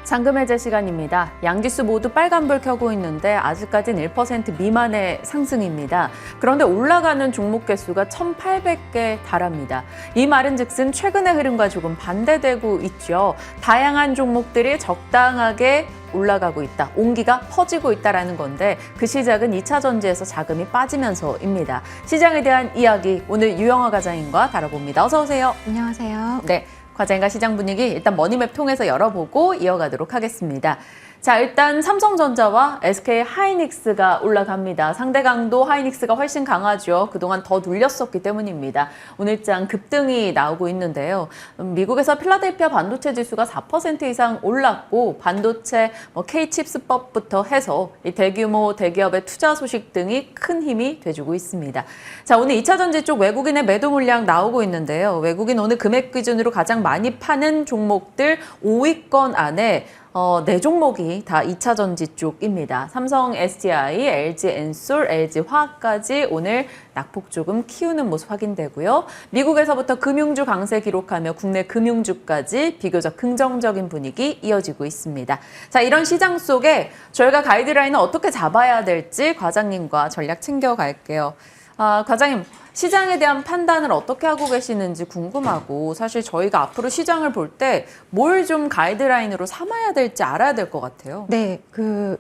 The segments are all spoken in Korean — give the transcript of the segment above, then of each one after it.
잔금 해제 시간입니다. 양지수 모두 빨간불 켜고 있는데 아직까지는 1% 미만의 상승입니다. 그런데 올라가는 종목 개수가 1,800개 달합니다. 이 말은즉슨 최근의 흐름과 조금 반대되고 있죠. 다양한 종목들이 적당하게 올라가고 있다, 온기가 퍼지고 있다라는 건데 그 시작은 2차 전지에서 자금이 빠지면서입니다. 시장에 대한 이야기 오늘 유영아 과장님과 다뤄봅니다. 어서 오세요. 안녕하세요. 네, 과장님과 시장 분위기 일단 머니맵 통해서 열어보고 이어가도록 하겠습니다. 자, 일단 삼성전자와 SK하이닉스가 올라갑니다. 상대 강도 하이닉스가 훨씬 강하죠. 그동안 더 눌렸었기 때문입니다. 오늘장 급등이 나오고 있는데요. 미국에서 필라델피아 반도체 지수가 4% 이상 올랐고 반도체 K칩스법부터 해서 이 대규모 대기업의 투자 소식 등이 큰 힘이 돼주고 있습니다. 자, 오늘 2차 전지 쪽 외국인의 매도 물량 나오고 있는데요. 외국인 오늘 금액 기준으로 가장 많이 파는 종목들 5위권 안에 4종목이 다 2차 전지 쪽입니다. 삼성 SDI, LG 엔솔, LG 화학까지 오늘 낙폭 조금 키우는 모습 확인되고요. 미국에서부터 금융주 강세 기록하며 국내 금융주까지 비교적 긍정적인 분위기 이어지고 있습니다. 자, 이런 시장 속에 저희가 가이드라인을 어떻게 잡아야 될지 과장님과 전략 챙겨갈게요. 과장님, 시장에 대한 판단을 어떻게 하고 계시는지 궁금하고 사실 저희가 앞으로 시장을 볼 때 뭘 좀 가이드라인으로 삼아야 될지 알아야 될 것 같아요. 네,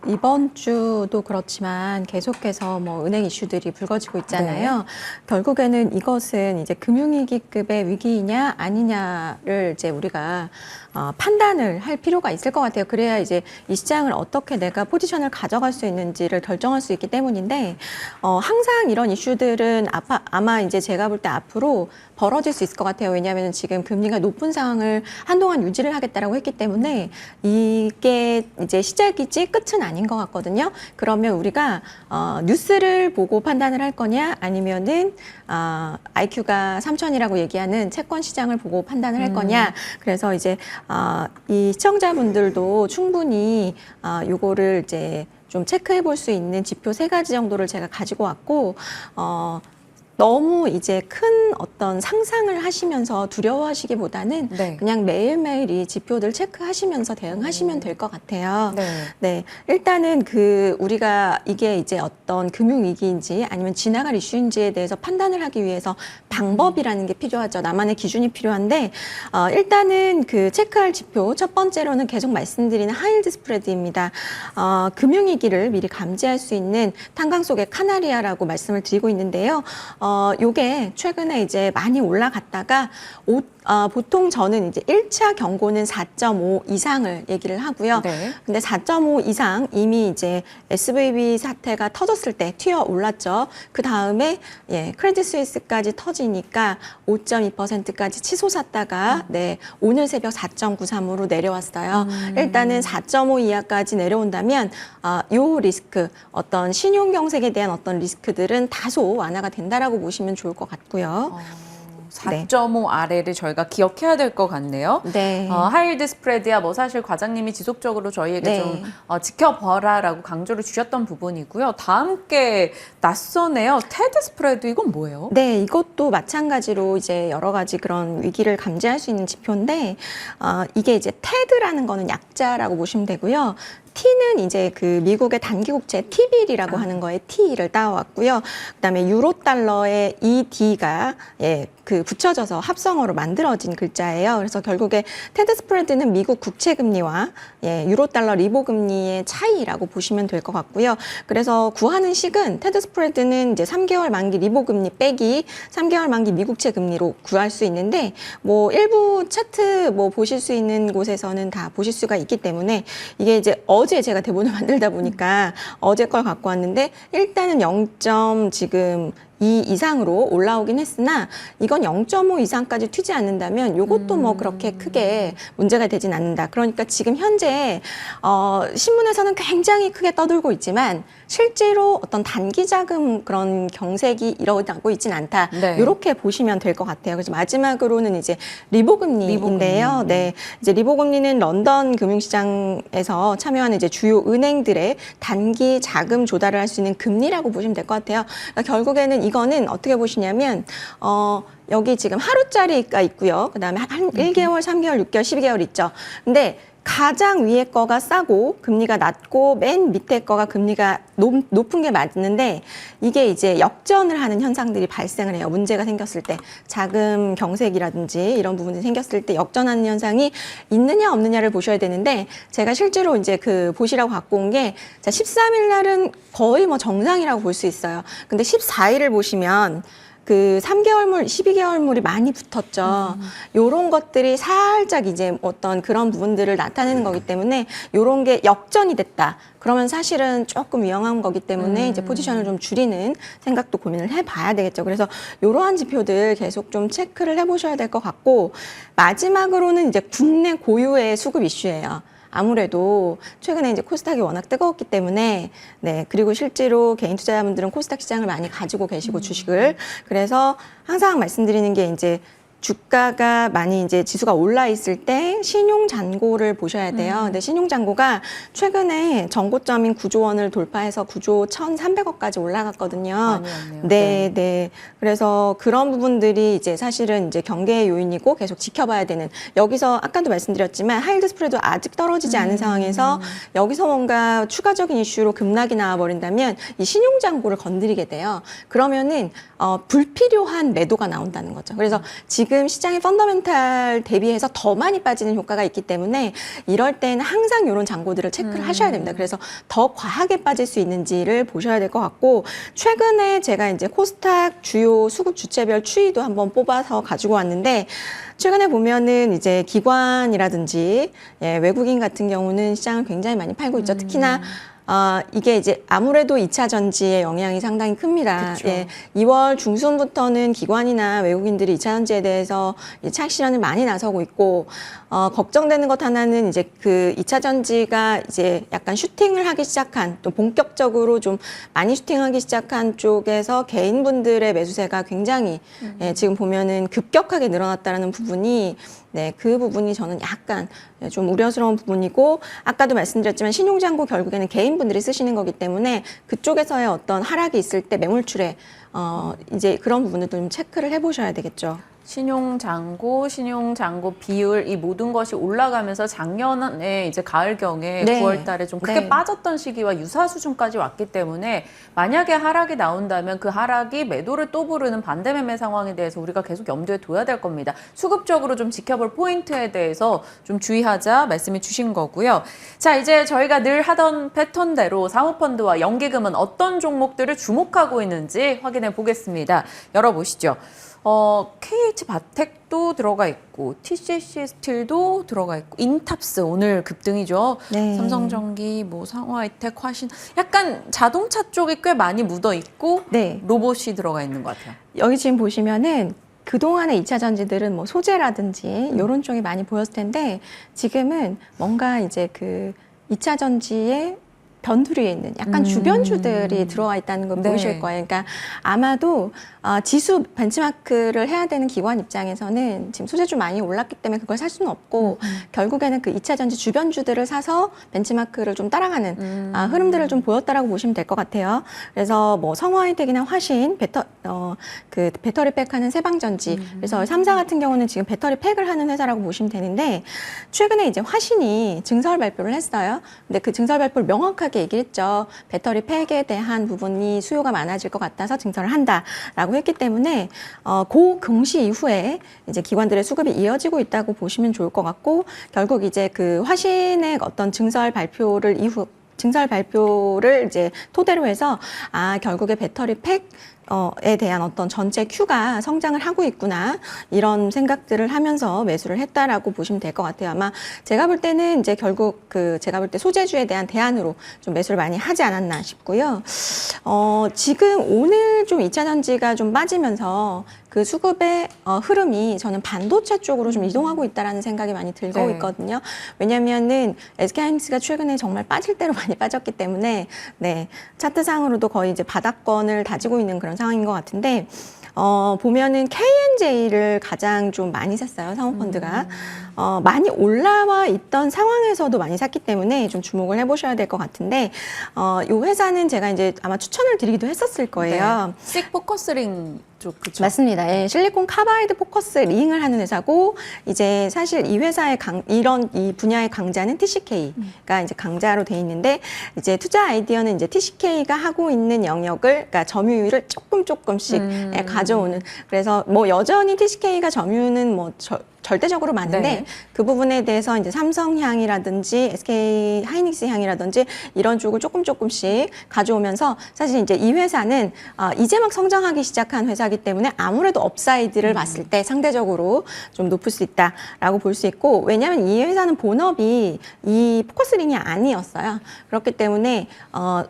이번 주도 그렇지만 계속해서 은행 이슈들이 불거지고 있잖아요. 네. 결국에는 이것은 이제 금융위기급의 위기이냐 아니냐를 이제 우리가 판단을 할 필요가 있을 것 같아요. 그래야 이제 이 시장을 어떻게 내가 포지션을 가져갈 수 있는지를 결정할 수 있기 때문인데 항상 이런 이슈들은 아마 이제 제가 볼 때 앞으로 벌어질 수 있을 것 같아요. 왜냐하면 지금 금리가 높은 상황을 한동안 유지를 하겠다라고 했기 때문에 이게 이제 시작이지 끝은 아닌 것 같거든요. 그러면 우리가 뉴스를 보고 판단을 할 거냐 아니면은 IQ가 3,000이라고 얘기하는 채권 시장을 보고 판단을 할 거냐. 그래서 이제 이 시청자분들도 충분히 요거를 이제 좀 체크해 볼 수 있는 지표 3가지 정도를 제가 가지고 왔고 너무 이제 큰 어떤 상상을 하시면서 두려워하시기보다는 네. 그냥 매일매일 이 지표들 체크하시면서 대응하시면 될 것 같아요. 네. 네. 일단은 우리가 이게 이제 어떤 금융위기인지 아니면 지나갈 이슈인지에 대해서 판단을 하기 위해서 방법이라는 게 필요하죠. 나만의 기준이 필요한데, 일단은 체크할 지표, 첫 번째로는 계속 말씀드리는 하이힐드 스프레드입니다. 금융위기를 미리 감지할 수 있는 탄광 속의 카나리아라고 말씀을 드리고 있는데요. 요게 최근에 이제 많이 올라갔다가 보통 저는 이제 1차 경고는 4.5 이상을 얘기를 하고요. 네. 근데 4.5 이상 이미 이제 SVB 사태가 터졌을 때 튀어 올랐죠. 그 다음에 크레딧 스위스까지 터지니까 5.2%까지 치솟았다가 네, 오늘 새벽 4.93으로 내려왔어요. 일단은 4.5 이하까지 내려온다면 요 리스크, 어떤 신용 경색에 대한 어떤 리스크들은 다소 완화가 된다라고 보시면 좋을 것 같고요. 4.5 네. 아래를 저희가 기억해야 될 것 같네요. 네. 하이힐드 스프레드야 사실 과장님이 지속적으로 저희에게 네. 좀 지켜봐라라고 강조를 주셨던 부분이고요. 다음 게 낯서네요. 테드 스프레드 이건 뭐예요? 네, 이것도 마찬가지로 이제 여러 가지 그런 위기를 감지할 수 있는 지표인데 이게 이제 테드라는 거는 약자라고 보시면 되고요. T는 이제 미국의 단기국채 T빌이라고 하는 거에 T를 따왔고요. 그다음에 유로 달러의 ED가 붙여져서 합성어로 만들어진 글자예요. 그래서 결국에 테드 스프레드는 미국 국채 금리와 유로 달러 리보 금리의 차이라고 보시면 될 것 같고요. 그래서 구하는 식은 테드 스프레드는 이제 3개월 만기 리보 금리 빼기 3개월 만기 미국채 금리로 구할 수 있는데 일부 차트 보실 수 있는 곳에서는 다 보실 수가 있기 때문에 이게 이제 어제 제가 대본을 만들다 보니까 어제 걸 갖고 왔는데 일단은 0. 지금 2 이상으로 올라오긴 했으나 이건 0.5 이상까지 튀지 않는다면 이것도 그렇게 크게 문제가 되진 않는다. 그러니까 지금 현재 신문에서는 굉장히 크게 떠들고 있지만 실제로 어떤 단기 자금 그런 경색이 일어나고 있진 않다. 네. 이렇게 보시면 될 것 같아요. 그래서 마지막으로는 이제 리보 금리인데요. 네, 이제 리보 금리는 런던 금융시장에서 참여하는 이제 주요 은행들의 단기 자금 조달을 할 수 있는 금리라고 보시면 될 것 같아요. 그러니까 결국에는 이거는 어떻게 보시냐면 여기 지금 하루짜리가 있고요. 그다음에 한 1개월, 3개월, 6개월, 12개월 있죠. 근데 가장 위에 거가 싸고 금리가 낮고 맨 밑에 거가 금리가 높은 게 맞는데 이게 이제 역전을 하는 현상들이 발생을 해요. 문제가 생겼을 때 자금 경색이라든지 이런 부분이 생겼을 때 역전하는 현상이 있느냐 없느냐를 보셔야 되는데 제가 실제로 이제 그 보시라고 갖고 온 게 13일 날은 거의 뭐 정상이라고 볼 수 있어요. 근데 14일을 보시면 그 3개월물, 12개월물이 많이 붙었죠. 요런 것들이 살짝 이제 어떤 그런 부분들을 나타내는 거기 때문에 요런 게 역전이 됐다. 그러면 사실은 조금 위험한 거기 때문에 이제 포지션을 좀 줄이는 생각도 고민을 해봐야 되겠죠. 그래서 이러한 지표들 계속 좀 체크를 해보셔야 될 것 같고 마지막으로는 이제 국내 고유의 수급 이슈예요. 아무래도 최근에 이제 코스닥이 워낙 뜨거웠기 때문에 네 그리고 실제로 개인 투자자분들은 코스닥 시장을 많이 가지고 계시고 주식을 그래서 항상 말씀드리는 게 이제 주가가 많이 이제 지수가 올라 있을 때 신용 잔고를 보셔야 돼요. 근데 신용 잔고가 최근에 전고점인 9조 원을 돌파해서 9조 1,300억까지 올라갔거든요. 많이 왔네요. 네, 네. 그래서 그런 부분들이 이제 사실은 이제 경계의 요인이고 계속 지켜봐야 되는 여기서 아까도 말씀드렸지만 하이드 스프레드 아직 떨어지지 않은 상황에서 여기서 뭔가 추가적인 이슈로 급락이 나와버린다면 이 신용 잔고를 건드리게 돼요. 그러면은 불필요한 매도가 나온다는 거죠. 그래서 지금 시장의 펀더멘탈 대비해서 더 많이 빠지는 효과가 있기 때문에 이럴 때는 항상 이런 잔고들을 체크를 하셔야 됩니다. 그래서 더 과하게 빠질 수 있는지를 보셔야 될 것 같고 최근에 제가 이제 코스닥 주요 수급 주체별 추이도 한번 뽑아서 가지고 왔는데 최근에 보면은 이제 기관이라든지 예, 외국인 같은 경우는 시장을 굉장히 많이 팔고 있죠. 특히나 이게 이제 아무래도 2차 전지의 영향이 상당히 큽니다. 그쵸. 예, 2월 중순부터는 기관이나 외국인들이 2차 전지에 대해서 차익 실현을 많이 나서고 있고, 걱정되는 것 하나는 이제 그 2차 전지가 이제 약간 슈팅을 하기 시작한, 또 본격적으로 좀 많이 슈팅하기 시작한 쪽에서 개인분들의 매수세가 굉장히 예, 지금 보면은 급격하게 늘어났다라는 부분이 네, 그 부분이 저는 약간 좀 우려스러운 부분이고 아까도 말씀드렸지만 신용잔고 결국에는 개인분들이 쓰시는 거기 때문에 그쪽에서의 어떤 하락이 있을 때 매물출에 이제 그런 부분들도 좀 체크를 해보셔야 되겠죠. 신용잔고 비율 이 모든 것이 올라가면서 작년에 이제 가을경에 네. 9월 달에 좀 크게 네. 빠졌던 시기와 유사 수준까지 왔기 때문에 만약에 하락이 나온다면 그 하락이 매도를 또 부르는 반대 매매 상황에 대해서 우리가 계속 염두에 둬야 될 겁니다. 수급적으로 좀 지켜볼 포인트에 대해서 좀 주의하자 말씀해 주신 거고요. 자, 이제 저희가 늘 하던 패턴대로 사모펀드와 연기금은 어떤 종목들을 주목하고 있는지 확인해 보겠습니다. 열어보시죠. KH 바텍도 들어가 있고 TCC 스틸도 들어가 있고 인탑스 오늘 급등이죠. 네. 삼성전기, 뭐 상호하이텍, 화신 약간 자동차 쪽이 꽤 많이 묻어 있고 네. 로봇이 들어가 있는 것 같아요. 여기 지금 보시면은 그동안의 2차 전지들은 뭐 소재라든지 이런 쪽이 많이 보였을 텐데 지금은 뭔가 이제 그 2차 전지의 변두리에 있는 약간 주변주들이 들어와 있다는 걸 네. 보이실 거예요. 그러니까 아마도 지수 벤치마크를 해야 되는 기관 입장에서는 지금 소재주 많이 올랐기 때문에 그걸 살 수는 없고 결국에는 그 2차 전지 주변주들을 사서 벤치마크를 좀 따라가는 흐름들을 좀 보였다라고 보시면 될 것 같아요. 그래서 뭐 성화이텍이나 화신, 그 배터리 팩하는 세방전지 그래서 3사 같은 경우는 지금 배터리 팩을 하는 회사라고 보시면 되는데 최근에 이제 화신이 증설 발표를 했어요. 근데 그 증설 발표를 명확하게 얘기를 했죠. 배터리 팩에 대한 부분이 수요가 많아질 것 같아서 증설을 한다라고 했기 때문에 그 공시 이후에 이제 기관들의 수급이 이어지고 있다고 보시면 좋을 것 같고 결국 이제 그 화신의 어떤 증설 발표를 이제 토대로 해서 결국에 배터리 팩에 대한 어떤 전체 큐가 성장을 하고 있구나 이런 생각들을 하면서 매수를 했다라고 보시면 될 것 같아요. 아마 제가 볼 때는 이제 결국 제가 볼 때 소재주에 대한 대안으로 좀 매수를 많이 하지 않았나 싶고요. 지금 오늘 좀 2차 전지가 좀 빠지면서 그 수급의 흐름이 저는 반도체 쪽으로 좀 이동하고 있다라는 생각이 많이 들고 네. 있거든요. 왜냐면은 SK하이닉스가 최근에 정말 빠질 대로 많이 빠졌기 때문에 네, 차트상으로도 거의 이제 바닥권을 다지고 있는 그런 상황인 것 같은데 보면은 KNJ를 가장 좀 많이 샀어요, 사모펀드가. 많이 올라와 있던 상황에서도 많이 샀기 때문에 좀 주목을 해보셔야 될 것 같은데, 이 회사는 제가 이제 아마 추천을 드리기도 했었을 거예요. 네. 식 포커스링 쪽 그쵸? 맞습니다. 예, 실리콘 카바이드 포커스 링을 하는 회사고 이제 사실 이 회사의 이런 이 분야의 강자는 TCK가 이제 강자로 돼 있는데 이제 투자 아이디어는 이제 TCK가 하고 있는 영역을 그러니까 점유율을 조금씩 예, 가져오는 그래서 뭐 여전히 TCK가 점유는 뭐 절대적으로 많은데 네. 그 부분에 대해서 이제 삼성향이라든지 SK 하이닉스 향이라든지 이런 쪽을 조금씩 가져오면서 사실 이제 이 회사는 이제 막 성장하기 시작한 회사이기 때문에 아무래도 업사이드를 봤을 때 상대적으로 좀 높을 수 있다라고 볼 수 있고 왜냐하면 이 회사는 본업이 이 포커스링이 아니었어요. 그렇기 때문에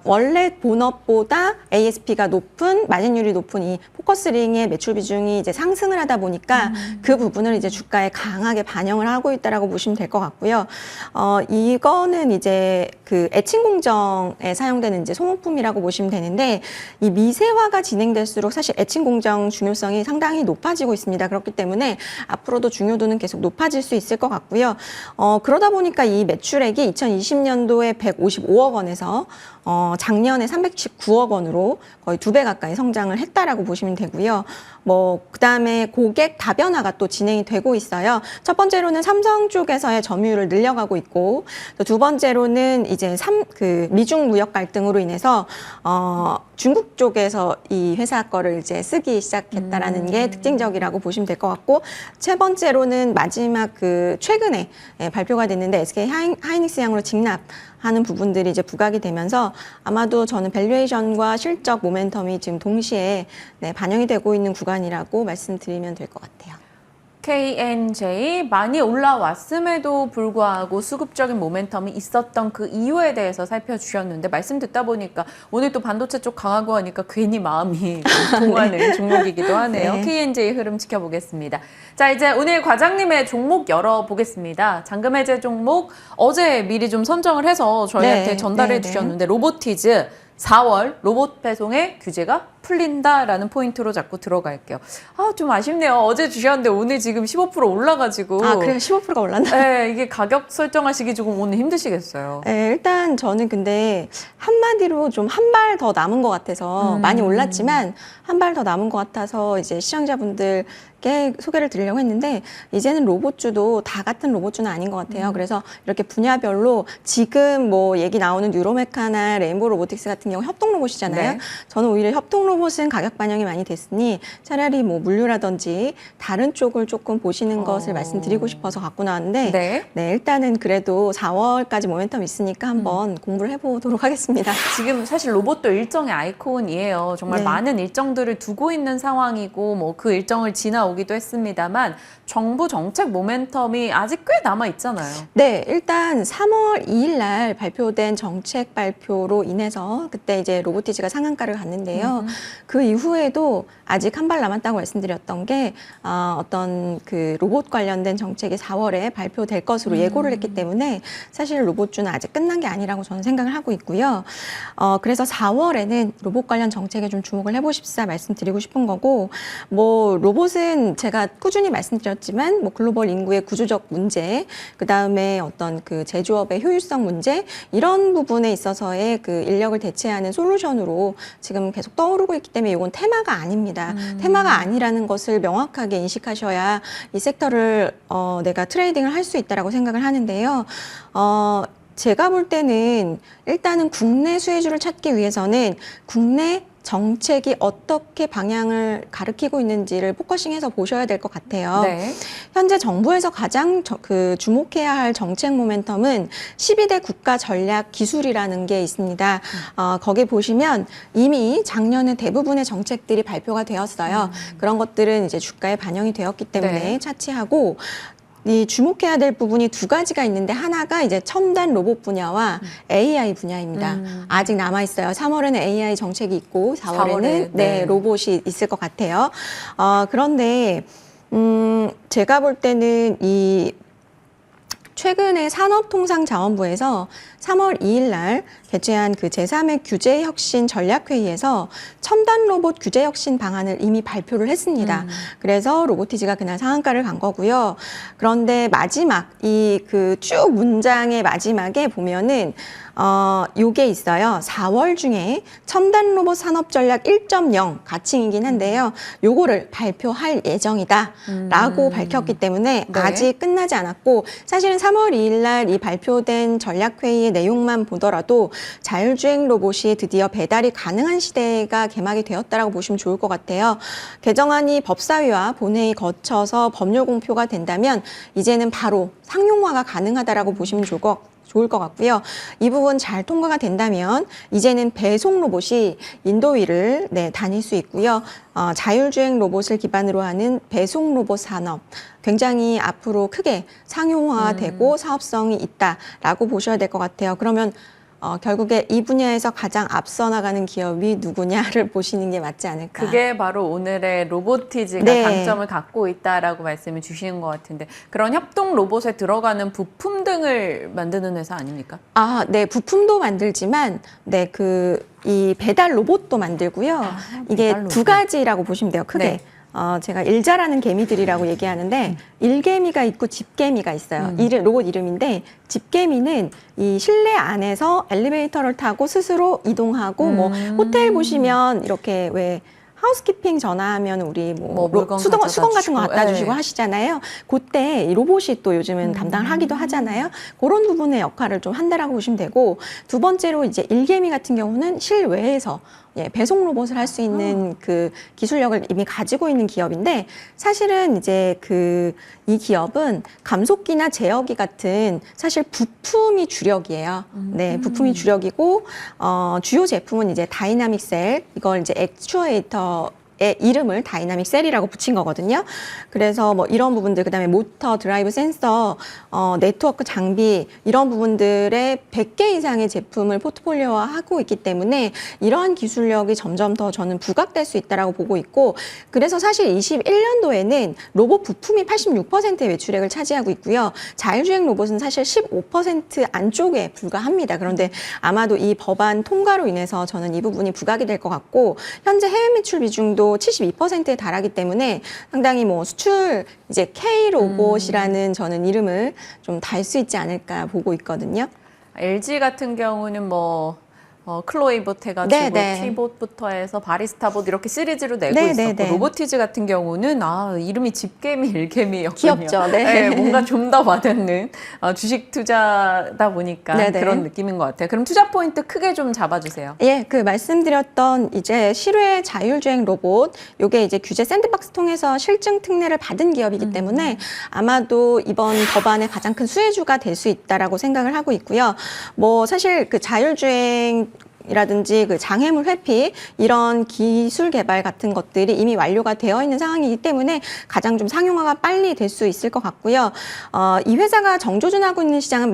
원래 본업보다 ASP가 높은 마진율이 높은 이 포커스링의 매출 비중이 이제 상승을 하다 보니까 그 부분을 이제 주가에 강하게 반영을 하고 있다라고 보시면 될 것 같고요. 이거는 이제 그 애칭 공정에 사용되는 이제 소모품이라고 보시면 되는데 이 미세화가 진행될수록 사실 애칭 공정 중요성이 상당히 높아지고 있습니다. 그렇기 때문에 앞으로도 중요도는 계속 높아질 수 있을 것 같고요. 그러다 보니까 이 매출액이 2020년도에 155억 원에서 작년에 319억 원으로 거의 2배 가까이 성장을 했다라고 보시면 되고요. 뭐 그다음에 고객 다변화가 또 진행이 되고 있어요. 첫 번째로는 삼성 쪽에서의 점유율을 늘려가고 있고 또 두 번째로는 이제 그 미중 무역 갈등으로 인해서 중국 쪽에서 이 회사 거를 이제 쓰기 시작했다라는 게 특징적이라고 보시면 될 것 같고 세 번째로는 마지막 그 최근에 발표가 됐는데 SK 하이닉스 향으로 직납하는 부분들이 이제 부각이 되면서 아마도 저는 밸류에이션과 실적 모멘텀이 지금 동시에 반영이 되고 있는 구간이라고 말씀드리면 될 것 같아요. KNJ 많이 올라왔음에도 불구하고 수급적인 모멘텀이 있었던 그 이유에 대해서 살펴주셨는데 말씀 듣다 보니까 오늘 또 반도체 쪽 강하고 하니까 괜히 마음이 동하는 종목이기도 하네요. 네. KNJ 흐름 지켜보겠습니다. 자, 이제 오늘 과장님의 종목 열어보겠습니다. 잔금 해제 종목 어제 미리 좀 선정을 해서 저희한테 네, 전달해 네, 주셨는데 로보티즈 4월 로봇 배송의 규제가 풀린다라는 포인트로 자꾸 들어갈게요. 좀 아쉽네요. 어제 주셨는데 오늘 지금 15% 올라가지고. 그래요? 15%가 올랐나? 네, 이게 가격 설정하시기 조금 오늘 힘드시겠어요. 네, 일단 저는 근데 한마디로 좀 한 발 더 남은 것 같아서 많이 올랐지만 한 발 더 남은 것 같아서 이제 시청자분들께 소개를 드리려고 했는데 이제는 로봇주도 다 같은 로봇주는 아닌 것 같아요. 그래서 이렇게 분야별로 지금 뭐 얘기 나오는 뉴로메카나 레인보우 로보틱스 같은 경우 협동 로봇이잖아요. 네. 저는 오히려 협동 로봇은 가격 반영이 많이 됐으니 차라리 뭐 물류라든지 다른 쪽을 조금 보시는 것을 말씀드리고 싶어서 갖고 나왔는데 네. 일단은 그래도 4월까지 모멘텀 있으니까 한번 공부를 해보도록 하겠습니다. 지금 사실 로봇도 일정의 아이콘이에요. 정말 네. 많은 일정들을 두고 있는 상황이고 뭐 그 일정을 지나오기도 했습니다만 정부 정책 모멘텀이 아직 꽤 남아 있잖아요. 네, 일단 3월 2일 날 발표된 정책 발표로 인해서 그때 이제 로보티즈가 상한가를 갔는데요. 그 이후에도 아직 한 발 남았다고 말씀드렸던 게 어떤 그 로봇 관련된 정책이 4월에 발표될 것으로 예고를 했기 때문에 사실 로봇주는 아직 끝난 게 아니라고 저는 생각을 하고 있고요. 그래서 4월에는 로봇 관련 정책에 좀 주목을 해보십사 말씀드리고 싶은 거고 뭐 로봇은 제가 꾸준히 말씀드렸지만 뭐 글로벌 인구의 구조적 문제, 그 다음에 어떤 그 제조업의 효율성 문제 이런 부분에 있어서의 그 인력을 대체하는 솔루션으로 지금 계속 떠오르고 있기 때문에 이건 테마가 아닙니다. 테마가 아니라는 것을 명확하게 인식하셔야 이 섹터를 내가 트레이딩을 할 수 있다라고 생각을 하는데요. 제가 볼 때는 일단은 국내 수혜주를 찾기 위해서는 국내 정책이 어떻게 방향을 가리키고 있는지를 포커싱해서 보셔야 될 것 같아요. 네. 현재 정부에서 가장 주목해야 할 정책 모멘텀은 12대 국가 전략 기술이라는 게 있습니다. 거기 보시면 이미 작년에 대부분의 정책들이 발표가 되었어요. 그런 것들은 이제 주가에 반영이 되었기 때문에 네. 차치하고 이 주목해야 될 부분이 두 가지가 있는데 하나가 이제 첨단 로봇 분야와 AI 분야입니다. 아직 남아 있어요. 3월에는 AI 정책이 있고 4월에는 네. 로봇이 있을 것 같아요. 그런데 제가 볼 때는 이 최근에 산업통상자원부에서 3월 2일 날 개최한 그 제3회 규제혁신 전략회의에서 첨단 로봇 규제혁신 방안을 이미 발표를 했습니다. 그래서 로보티즈가 그날 상한가를 간 거고요. 그런데 마지막 이 그 쭉 문장의 마지막에 보면은 요게 있어요. 4월 중에 첨단 로봇 산업 전략 1.0 가칭이긴 한데요. 요거를 발표할 예정이다 라고 밝혔기 때문에 네. 아직 끝나지 않았고, 사실은 3월 2일 날 이 발표된 전략회의의 내용만 보더라도 자율주행 로봇이 드디어 배달이 가능한 시대가 개막이 되었다라고 보시면 좋을 것 같아요. 개정안이 법사위와 본회의 거쳐서 법률 공표가 된다면 이제는 바로 상용화가 가능하다라고 보시면 좋을 것 같고요. 이 부분 잘 통과가 된다면 이제는 배송 로봇이 인도 위를 다닐 수 있고요. 자율주행 로봇을 기반으로 하는 배송 로봇 산업 굉장히 앞으로 크게 상용화되고 사업성이 있다라고 보셔야 될 것 같아요. 그러면 결국에 이 분야에서 가장 앞서 나가는 기업이 누구냐를 보시는 게 맞지 않을까. 그게 바로 오늘의 로보티즈가 네. 강점을 갖고 있다라고 말씀을 주시는 것 같은데, 그런 협동 로봇에 들어가는 부품 등을 만드는 회사 아닙니까? 네, 부품도 만들지만, 이 배달 로봇도 만들고요. 이게 배달 로봇. 두 가지라고 보시면 돼요, 크게. 네. 제가 일자라는 개미들이라고 얘기하는데, 일개미가 있고 집개미가 있어요. 로봇 이름인데, 집개미는 이 실내 안에서 엘리베이터를 타고 스스로 이동하고, 뭐, 호텔 보시면 이렇게 왜, 하우스키핑 전화하면 우리 물건 수건 가져다 같은 거 갖다 주시고 네. 하시잖아요. 그때 이 로봇이 또 요즘은 담당을 하기도 하잖아요. 그런 부분의 역할을 좀 한다라고 보시면 되고, 두 번째로 이제 일개미 같은 경우는 실외에서 배송 로봇을 할 수 있는 그 기술력을 이미 가지고 있는 기업인데, 사실은 이제 이 기업은 감속기나 제어기 같은 사실 부품이 주력이에요. 네, 부품이 주력이고, 주요 제품은 이제 다이나믹 셀, 이걸 이제 액추에이터의 이름을 다이나믹 셀이라고 붙인 거거든요. 그래서 뭐 이런 부분들, 그다음에 모터, 드라이브 센서, 네트워크 장비, 이런 부분들의 100개 이상의 제품을 포트폴리오화하고 있기 때문에 이러한 기술력이 점점 더 저는 부각될 수 있다라고 보고 있고, 그래서 사실 21년도에는 로봇 부품이 86%의 매출액을 차지하고 있고요. 자율주행 로봇은 사실 15% 안쪽에 불과합니다. 그런데 아마도 이 법안 통과로 인해서 저는 이 부분이 부각이 될 것 같고, 현재 해외 매출 비중도 72%에 달하기 때문에 상당히 뭐 수출 이제 K 로봇이라는 저는 이름을 좀 달 수 있지 않을까 보고 있거든요. LG 같은 경우는 뭐 클로이봇 해가지고 네. T봇부터 해서 바리스타봇 이렇게 시리즈로 내고 네, 있었고, 네. 로보티즈 같은 경우는 이름이 집개미, 일개미였군요. 귀엽죠. 네. 뭔가 좀 더 와닿는 주식 투자다 보니까 네, 네. 그런 느낌인 것 같아요. 그럼 투자 포인트 크게 좀 잡아주세요. 예, 말씀드렸던 이제 실외 자율주행 로봇, 요게 이제 규제 샌드박스 통해서 실증 특례를 받은 기업이기 때문에 아마도 이번 법안의 가장 큰 수혜주가 될 수 있다라고 생각을 하고 있고요. 뭐 사실 자율주행 이라든지 장애물 회피, 이런 기술 개발 같은 것들이 이미 완료가 되어 있는 상황이기 때문에 가장 좀 상용화가 빨리 될 수 있을 것 같고요. 이 회사가 정조준하고 있는 시장은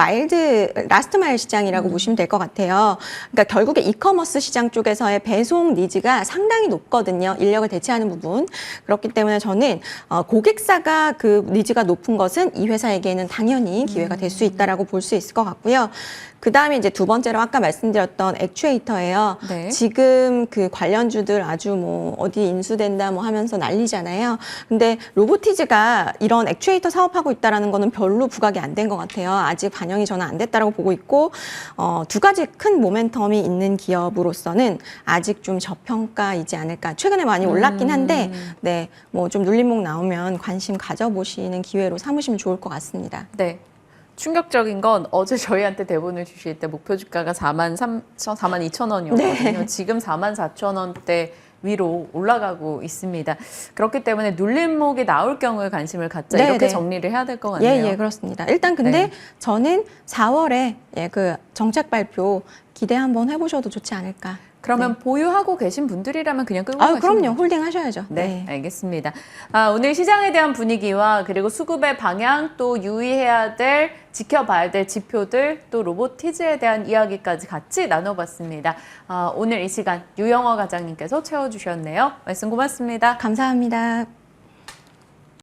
라스트 마일 시장이라고 보시면 될 것 같아요. 그러니까 결국에 이커머스 시장 쪽에서의 배송 니즈가 상당히 높거든요. 인력을 대체하는 부분. 그렇기 때문에 저는 고객사가 그 니즈가 높은 것은 이 회사에게는 당연히 기회가 될 수 있다라고 볼 수 있을 것 같고요. 그 다음에 이제 두 번째로 아까 말씀드렸던 액추에이터예요. 네. 지금 관련주들 아주 뭐 어디 인수된다 뭐 하면서 난리잖아요. 근데 로보티즈가 이런 액추에이터 사업하고 있다라는 거는 별로 부각이 안 된 것 같아요. 아직 반영이 저는 안 됐다라고 보고 있고, 두 가지 큰 모멘텀이 있는 기업으로서는 아직 좀 저평가이지 않을까. 최근에 많이 올랐긴 한데, 네, 뭐 좀 눌림목 나오면 관심 가져보시는 기회로 삼으시면 좋을 것 같습니다. 네. 충격적인 건 어제 저희한테 대본을 주실 때 목표 주가가 42,000원이었거든요. 네. 지금 44,000원대 위로 올라가고 있습니다. 그렇기 때문에 눌림목이 나올 경우에 관심을 갖자, 네, 이렇게 네. 정리를 해야 될 것 같네요. 예, 그렇습니다. 일단 근데 네. 저는 4월에 그 정책 발표 기대 한번 해보셔도 좋지 않을까. 그러면 보유하고 계신 분들이라면 그냥 끌고 아유, 가시면 그럼요. 홀딩 하셔야죠. 네, 알겠습니다. 오늘 시장에 대한 분위기와 그리고 수급의 방향, 또 유의해야 될, 지켜봐야 될 지표들, 또 로보티즈에 대한 이야기까지 같이 나눠봤습니다. 오늘 이 시간 유영어 과장님께서 채워주셨네요. 말씀 고맙습니다. 감사합니다.